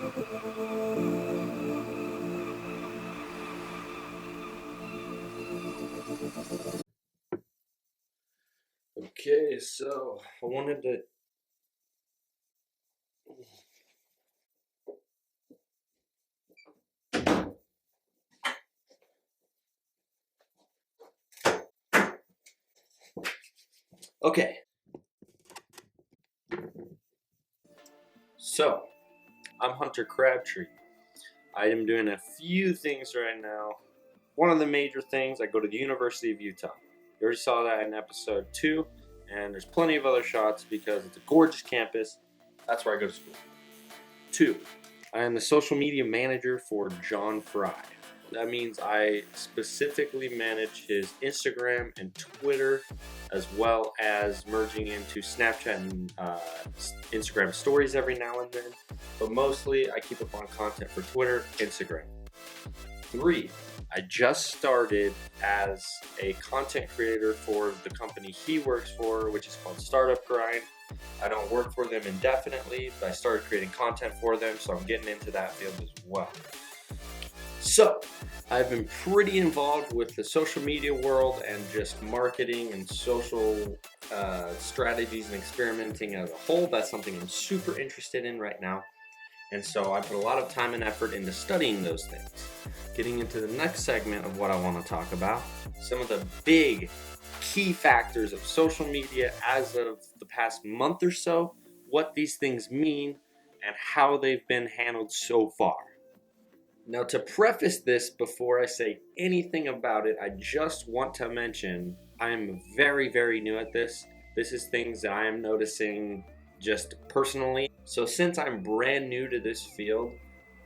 Okay, so I wanted to. Okay, so I'm Hunter Crabtree. I am doing a few things right now. One of the major things, I go to the University of Utah. You already saw that in episode 2, and there's plenty of other shots because it's a gorgeous campus. That's where I go to school. 2, I am the social media manager for John Fry. That means I specifically manage his Instagram and Twitter, as well as merging into Snapchat and Instagram stories every now and then. But mostly, I keep up on content for Twitter, Instagram. 3, I just started as a content creator for the company he works for, which is called Startup Grind. I don't work for them indefinitely, but I started creating content for them, so I'm getting into that field as well. So, I've been pretty involved with the social media world and just marketing and social strategies and experimenting as a whole. That's something I'm super interested in right now. And so I put a lot of time and effort into studying those things. Getting into the next segment of what I want to talk about, some of the big key factors of social media as of the past month or so, what these things mean, and how they've been handled so far. Now, to preface this before I say anything about it, I just want to mention I am very, very new at this. This is things that I am noticing just personally. So, since I'm brand new to this field,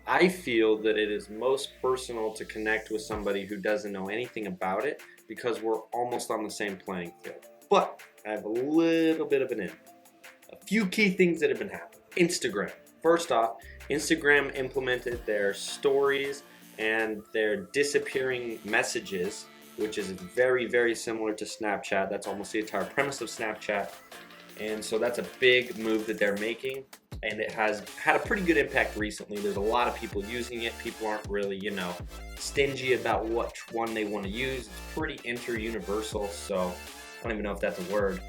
I feel that it is most personal to connect with somebody who doesn't know anything about it because we're almost on the same playing field. But I have a little bit of an in. A few key things that have been happening. Instagram. First off, Instagram implemented their stories and their disappearing messages, which is very, very similar to Snapchat. That's almost the entire premise of Snapchat. And so that's a big move that they're making. And it has had a pretty good impact recently. There's a lot of people using it. People aren't really, stingy about which one they want to use. It's pretty inter-universal, so I don't even know if that's a word.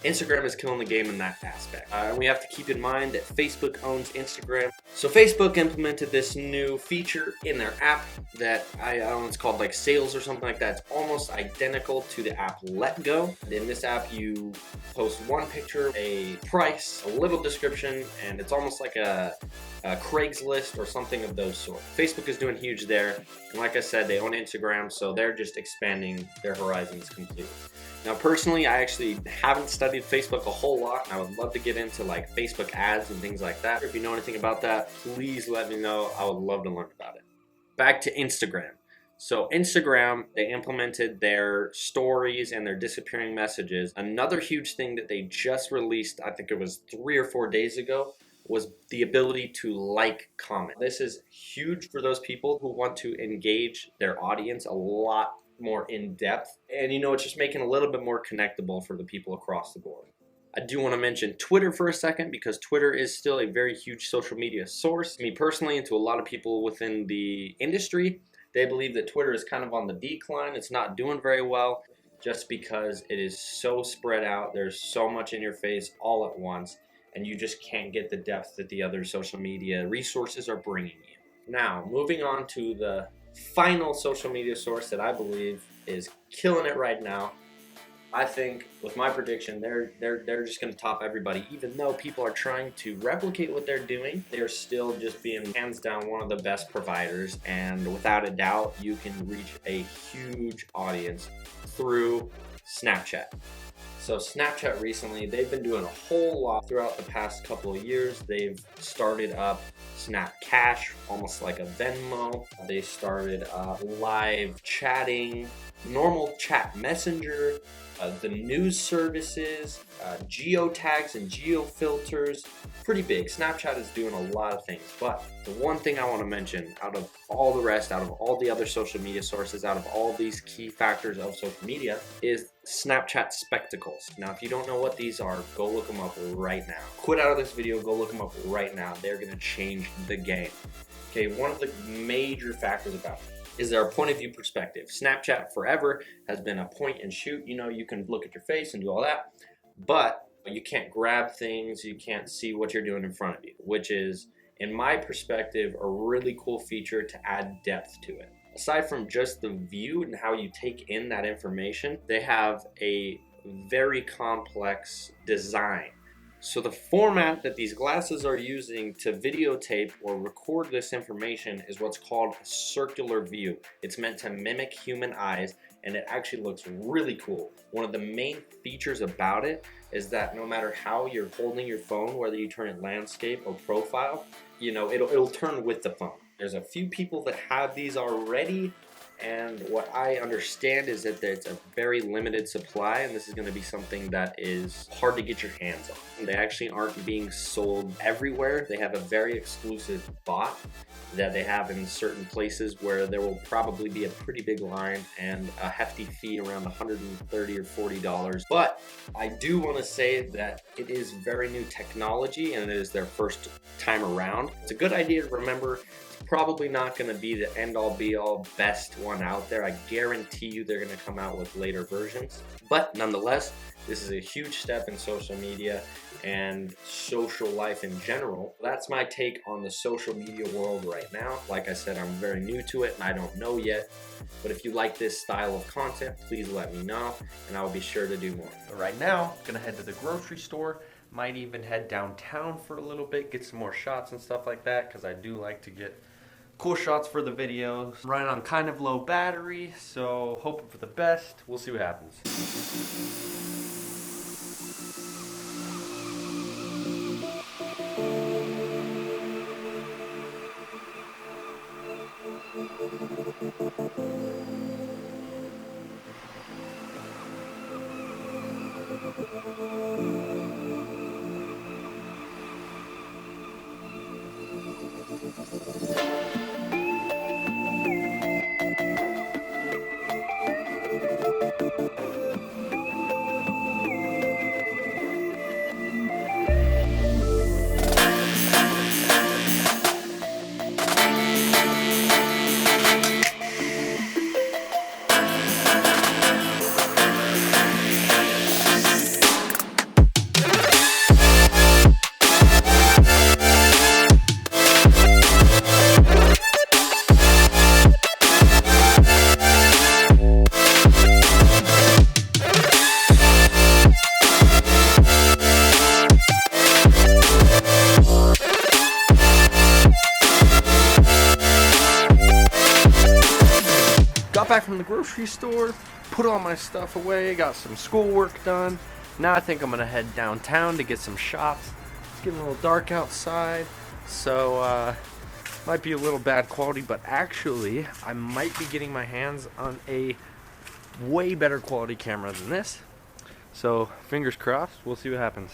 Instagram is killing the game in that aspect. And we have to keep in mind that Facebook owns Instagram. So Facebook implemented this new feature in their app that I don't know, it's called like Sales or something like that. It's almost identical to the app Let Go. In this app, you post one picture, a price, a little description, and it's almost like a Craigslist or something of those sort. Facebook is doing huge there. And like I said, they own Instagram, so they're just expanding their horizons completely. Now, personally, I actually haven't studied Facebook a whole lot, and I would love to get into like Facebook ads and things like that. If you know anything about that, please let me know. I would love to learn about it. Back to Instagram. So Instagram, they implemented their stories and their disappearing messages. Another huge thing that they just released, I think it was 3 or 4 days ago, was the ability to like comment. This is huge for those people who want to engage their audience a lot more in depth. And it's just making a little bit more connectable for the people across the board. I do want to mention Twitter for a second because Twitter is still a very huge social media source. Me personally, and to a lot of people within the industry, they believe that Twitter is kind of on the decline. It's not doing very well just because it is so spread out. There's so much in your face all at once, and you just can't get the depth that the other social media resources are bringing you. Now, moving on to the final social media source that I believe is killing it right now. I think with my prediction, they're just going to top everybody. Even though people are trying to replicate what they're doing, they're still just being hands down one of the best providers. And without a doubt, you can reach a huge audience through Snapchat. So Snapchat recently, they've been doing a whole lot throughout the past couple of years. They've started up Snap Cash, almost like a Venmo. They started live chatting. normal chat messenger, the news services, geotags and geofilters. Pretty big. Snapchat is doing a lot of things, but the one thing I want to mention out of all the rest, out of all the other social media sources, out of all these key factors of social media, is Snapchat Spectacles. Now, if you don't know what these are, go look them up right now. Quit out of this video, go look them up right now. They're going to change the game. Okay, one of the major factors about it is their point of view perspective. Snapchat forever has been a point and shoot. You know, you can look at your face and do all that, but you can't grab things, you can't see what you're doing in front of you, which is, in my perspective, a really cool feature to add depth to it. Aside from just the view and how you take in that information, they have a very complex design. So the format that these glasses are using to videotape or record this information is what's called a circular view. It's meant to mimic human eyes, and it actually looks really cool. One of the main features about it is that no matter how you're holding your phone, whether you turn it landscape or profile, you know, it'll turn with the phone. There's a few people that have these already, and what I understand is that it's a very limited supply, and this is going to be something that is hard to get your hands on. They actually aren't being sold everywhere. They have a very exclusive bot that they have in certain places where there will probably be a pretty big line and a hefty fee around $130 or $40. But I do want to say that it is very new technology and it is their first time around. It's a good idea to remember. Probably not going to be the end-all be-all best one out there. I guarantee you they're going to come out with later versions. But nonetheless, this is a huge step in social media and social life in general. That's my take on the social media world right now. Like I said, I'm very new to it and I don't know yet. But if you like this style of content, please let me know and I will be sure to do more. But right now, I'm gonna head to the grocery store. Might even head downtown for a little bit, get some more shots and stuff like that, because I do like to get cool shots for the videos. I'm running on kind of low battery, so hoping for the best. We'll see what happens. Got back from the grocery store, put all my stuff away, got some schoolwork done. Now I think I'm gonna head downtown to get some shots. It's getting a little dark outside, so might be a little bad quality, but actually I might be getting my hands on a way better quality camera than this. So fingers crossed, we'll see what happens.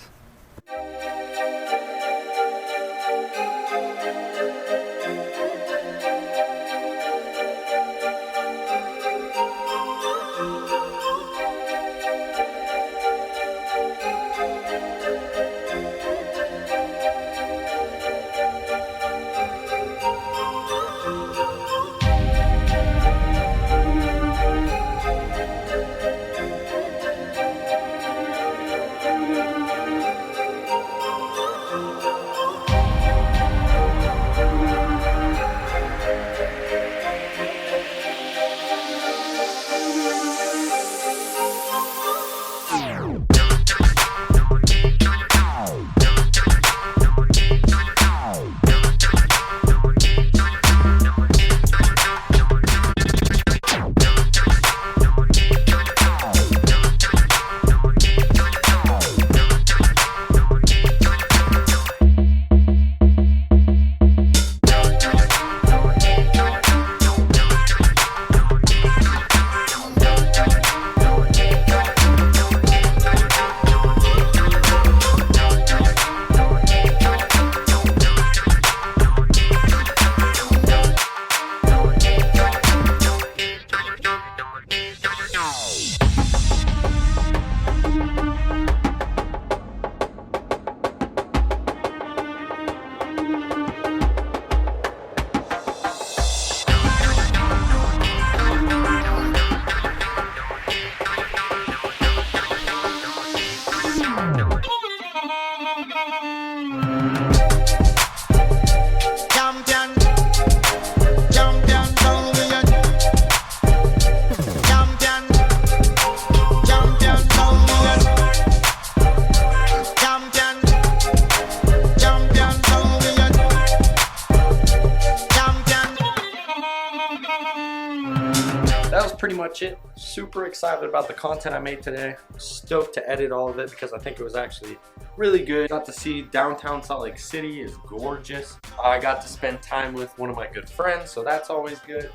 much it. Super excited about the content I made today. Stoked to edit all of it because I think it was actually really good. Got to see downtown Salt Lake City is gorgeous. I got to spend time with one of my good friends, so that's always good.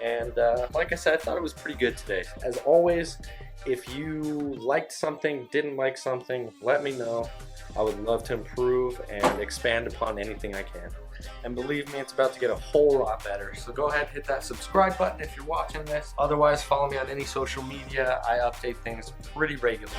And like I said, I thought it was pretty good today. As always, if you liked something, didn't like something, let me know. I would love to improve and expand upon anything I can. And believe me, it's about to get a whole lot better. So go ahead and hit that subscribe button if you're watching this. Otherwise, follow me on any social media. I update things pretty regularly.